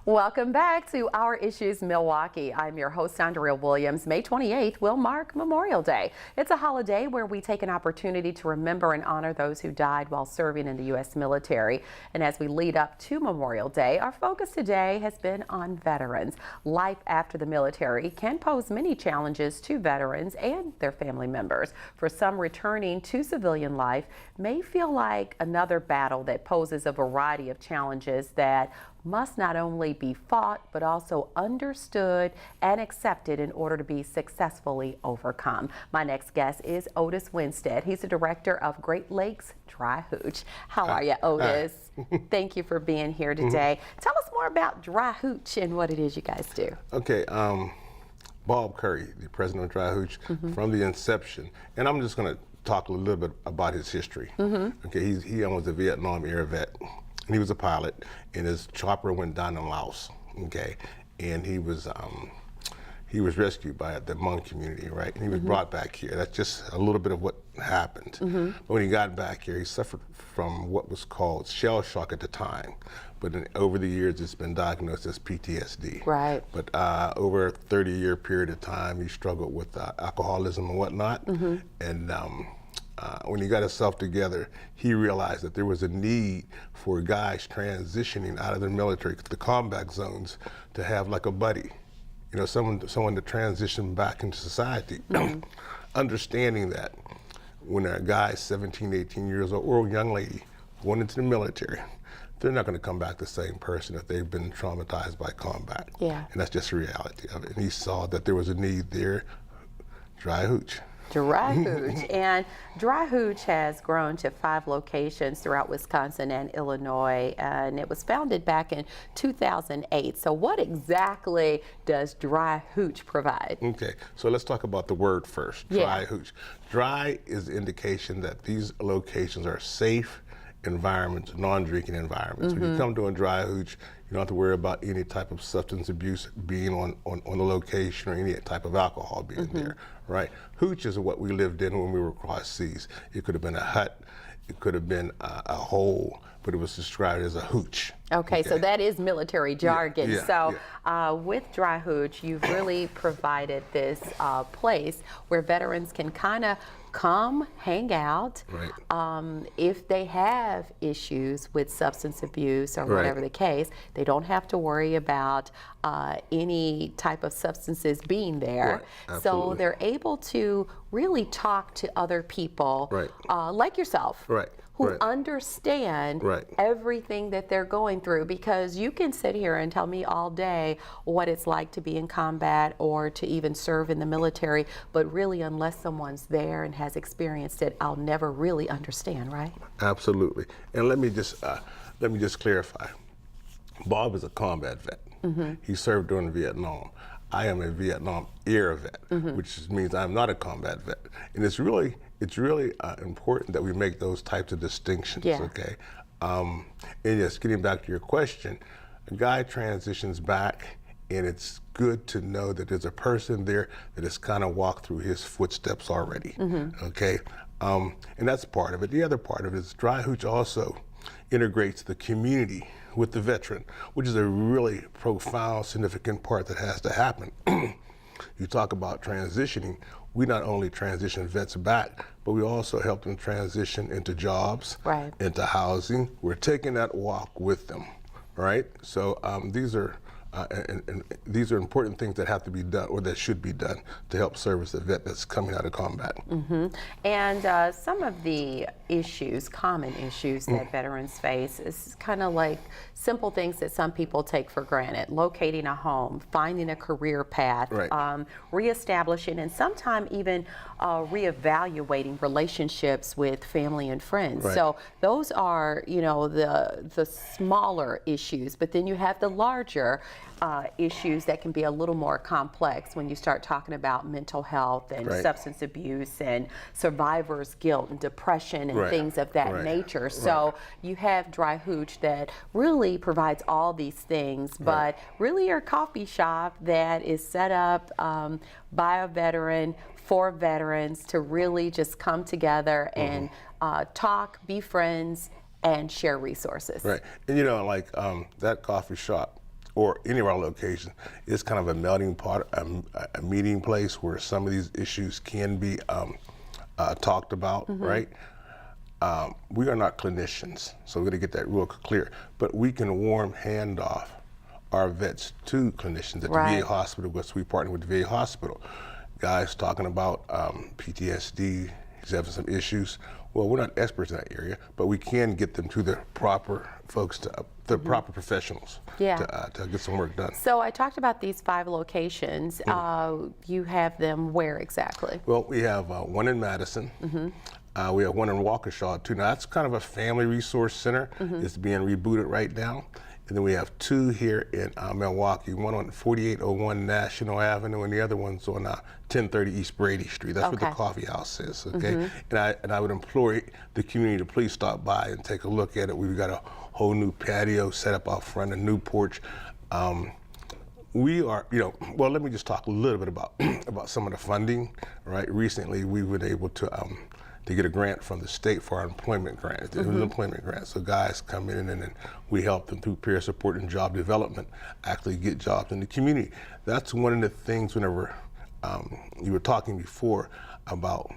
Welcome back to Our Issues Milwaukee. I'm your host, Andrea Williams. May 28th will mark Memorial Day. It's a holiday where we take an opportunity to remember and honor those who died while serving in the U.S. military. And as we lead up to Memorial Day, our focus today has been on veterans. Life after the military can pose many challenges to veterans and their family members. For some, returning to civilian life may feel like another battle that poses a variety of challenges that must not only be fought, but also understood and accepted in order to be successfully overcome. My next guest is Otis Winstead. He's the director of Great Lakes Dry Hooch. How are you, Otis? Thank you for being here today. Tell us more about Dry Hooch and what it is you guys do. Okay, Bob Curry, the president of Dry Hooch, from the inception, and I'm just going to talk a little bit about his history. Okay, he was a Vietnam era vet. And he was a pilot, and his chopper went down in Laos. Okay, and he was rescued by the Hmong community, right? And he was brought back here. That's just a little bit of what happened. But when he got back here, he suffered from what was called shell shock at the time. But over the years, it's been diagnosed as PTSD. Right. But over a 30-year period of time, he struggled with alcoholism and whatnot. And when he got himself together, he realized that there was a need for guys transitioning out of the military, the combat zones, to have like a buddy, you know, someone to transition back into society. Understanding that when a guy's 17, 18 years old, or a young lady going into the military, they're not going to come back the same person if they've been traumatized by combat. Yeah. And that's just the reality of it. And he saw that there was a need there. Dry Hooch. Dry Hooch. And Dry Hooch has grown to 5 locations throughout Wisconsin and Illinois, and it was founded back in 2008. So what exactly does Dry Hooch provide? Okay, so let's talk about the word first, Dry Hooch. Dry is the indication that these locations are safe environments, non-drinking environments. When you come to a Dry Hooch, you don't have to worry about any type of substance abuse being on the location or any type of alcohol being there, right? Hooch is what we lived in when we were across seas. It could have been a hut, it could have been a hole, but it was described as a hooch. Okay, so that is military jargon. With Dry Hooch, you've really provided this place where veterans can kind of come, hang out. If they have issues with substance abuse or whatever the case, they don't have to worry about any type of substances being there. So they're able to really talk to other people like yourself. Who understand everything that they're going through, because you can sit here and tell me all day what it's like to be in combat or to even serve in the military, but really unless someone's there and has experienced it, I'll never really understand, right? Absolutely. And let me just clarify. Bob is a combat vet. He served during Vietnam. I am a Vietnam era vet, which means I'm not a combat vet. And it's really important that we make those types of distinctions, okay? And yes, getting back to your question, a guy transitions back, and it's good to know that there's a person there that has kind of walked through his footsteps already, okay? And that's part of it. The other part of it is Dry Hooch also integrates the community with the veteran, which is a really profound, significant part that has to happen. You talk about transitioning. We not only transition vets back, but we also help them transition into jobs, into housing. We're taking that walk with them, right? So these are important things that have to be done, or that should be done, to help service the vet that's coming out of combat. And some of the issues, common issues that veterans face is kind of like simple things that some people take for granted: locating a home, finding a career path, reestablishing, and sometimes even reevaluating relationships with family and friends. So those are, you know, the smaller issues, but then you have the larger issues that can be a little more complex when you start talking about mental health and substance abuse and survivor's guilt and depression and things of that nature. So you have Dry Hooch that really provides all these things, but really your coffee shop that is set up by a veteran for veterans to really just come together and talk, be friends, and share resources. And you know, like that coffee shop or any of our locations, it's kind of a melting pot, a meeting place where some of these issues can be talked about, right? We are not clinicians, so we're gonna get that real clear. But we can warm hand off our vets to clinicians at the Right. VA hospital, because we partner with the VA hospital. Guys talking about PTSD, he's having some issues. Well, we're not experts in that area, but we can get them to the proper folks, to the proper professionals Yeah. to get some work done. So I talked about these 5 locations. You have them where exactly? Well, we have one in Madison. We have one in Waukesha too. Now that's kind of a family resource center. It's being rebooted right now. And then we have 2 here in Milwaukee, one on 4801 National Avenue, and the other one's on 1030 East Brady Street. That's where the Okay. coffee house is, okay? And I would implore the community to please stop by and take a look at it. We've got a whole new patio set up out front, a new porch. We are, well, let me just talk a little bit about about some of the funding, right? Recently, we've been able to get a grant from the state for our employment grant. It was an employment grant. So guys come in and then we help them through peer support and job development actually get jobs in the community. That's one of the things whenever you were talking before about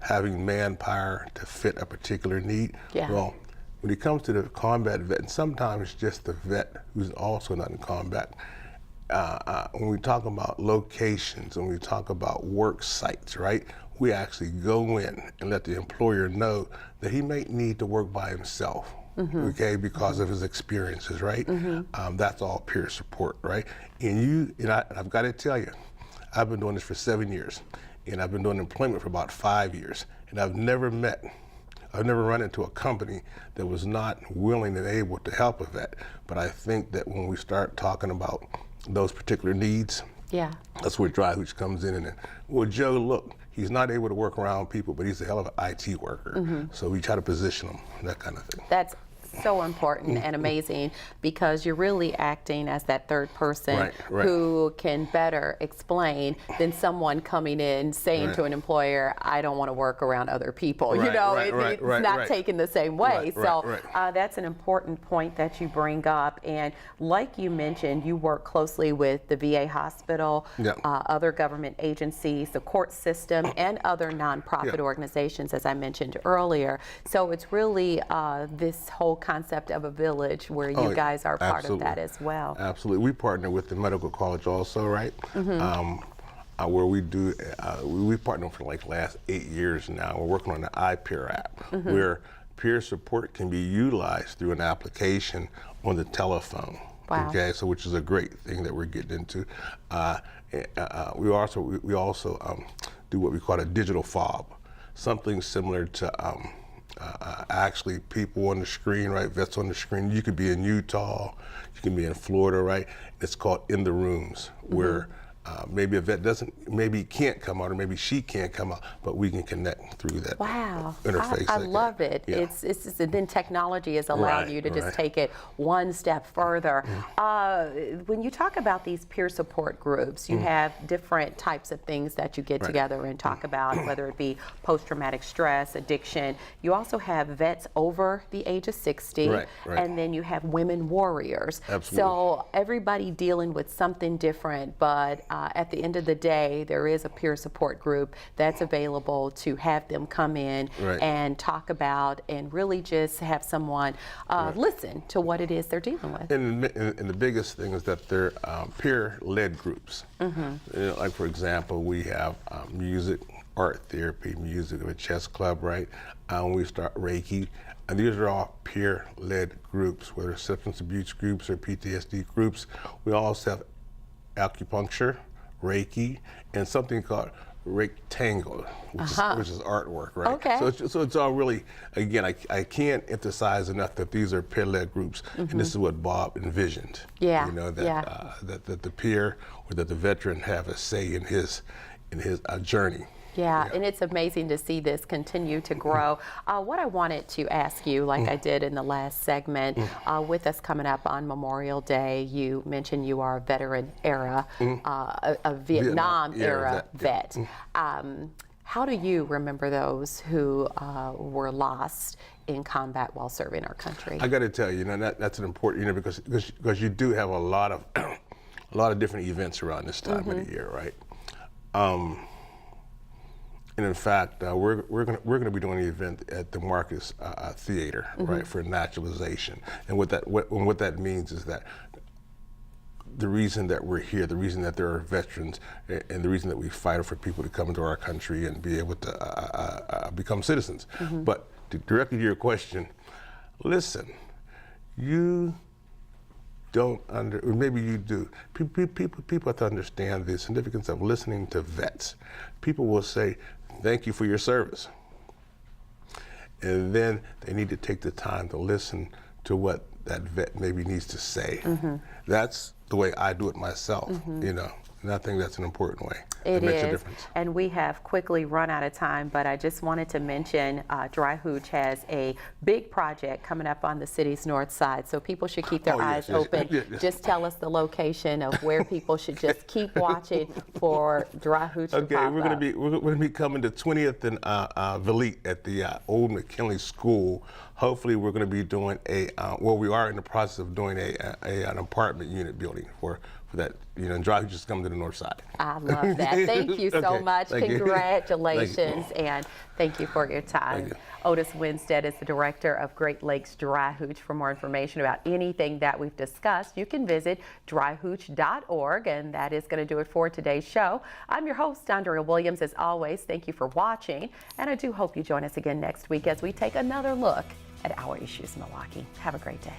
having manpower to fit a particular need. Yeah. Well, when it comes to the combat vet, and sometimes it's just the vet who's also not in combat, when we talk about locations, when we talk about work sites, right, we actually go in and let the employer know that he may need to work by himself, okay, because of his experiences, right? That's all peer support, right? And I've got to tell you, I've been doing this for 7 years, and I've been doing employment for about 5 years, and I've never run into a company that was not willing and able to help a vet. But I think that when we start talking about those particular needs, Yeah. that's where Dry Hooch comes in. And well, Joe, look, he's not able to work around people, but he's a hell of an IT worker. So we try to position him, that kind of thing. That's so important and amazing, because you're really acting as that third person Right, right. who can better explain than someone coming in saying Right. to an employer, I don't want to work around other people. Right, It's not right. taken the same way. Right, So right. that's an important point that you bring up. And like you mentioned, you work closely with the VA hospital, Yeah. other government agencies, the court system, and other nonprofit Yeah. organizations, as I mentioned earlier. So it's really this whole concept of a village where you Oh, guys are part absolutely. of that as well. Absolutely. We partner with the medical college also, right? Where we do, we partner for like the last 8 years now. We're working on the iPeer app, where peer support can be utilized through an application on the telephone. Wow. Okay, so which is a great thing that we're getting into. We also do what we call a digital fob, something similar to actually people on the screen, right? Vets on the screen. You could be in Utah, you can be in Florida, right? It's called In the Rooms, where maybe a vet maybe can't come out, or maybe she can't come out, but we can connect through that Wow, interface. I love it. Yeah. It's then technology has allowed Right, you to just right. take it one step further. When you talk about these peer support groups, you have different types of things that you get Right. together and talk about, whether it be post-traumatic stress, addiction. You also have vets over the age of 60, Right, right. and then you have women warriors. Absolutely. So everybody dealing with something different, but at the end of the day, there is a peer support group that's available to have them come in Right. and talk about and really just have someone listen to what it is they're dealing with. And the biggest thing is that they're peer-led groups. Like, for example, we have music, art therapy, music, a chess club, right? We start Reiki. And these are all peer-led groups, whether it's substance abuse groups or PTSD groups. We also have acupuncture, Reiki, and something called Rectangle, which is artwork, right? Okay. So it's all really, again, I can't emphasize enough that these are peer-led groups, and this is what Bob envisioned. Yeah, You know, that, yeah. that the peer or that the veteran have a say in his journey. Yeah, and it's amazing to see this continue to grow. What I wanted to ask you, like I did in the last segment, with us coming up on Memorial Day, you mentioned you are a veteran era, a Vietnam era vet. vet. How do you remember those who were lost in combat while serving our country? I got to tell you, that's an important, because you do have a lot of different events around this time of the year, right? And in fact, we're gonna be doing an event at the Marcus Theater, right, for naturalization. And what that means is that the reason that we're here, the reason that there are veterans, and the reason that we fight for people to come into our country and be able to become citizens. But directly to your question, listen, you don't or maybe you do. People have to understand the significance of listening to vets. People will say, thank you for your service. And then they need to take the time to listen to what that vet maybe needs to say. That's the way I do it myself, and I think that's an important way. It makes a is, difference. and we have quickly run out of time, but I just wanted to mention Dry Hooch has a big project coming up on the city's north side, so people should keep their eyes open. Yes. Just tell us the location of where people should just keep watching for Dry Hooch to pop up. We're gonna be coming to 20th and Valete at the old McKinley School. Hopefully, we're gonna be doing we are in the process of doing an apartment unit building for that, and Dry Hooch is coming to the north side. I love that. Thank you so Okay, much. thank you. Congratulations, Thank you. and thank you for your time. Thank you. Otis Winstead is the director of Great Lakes Dry Hooch. For more information about anything that we've discussed, you can visit dryhooch.org, and that is going to do it for today's show. I'm your host, Andrea Williams. As always, thank you for watching, and I do hope you join us again next week as we take another look at our issues in Milwaukee. Have a great day.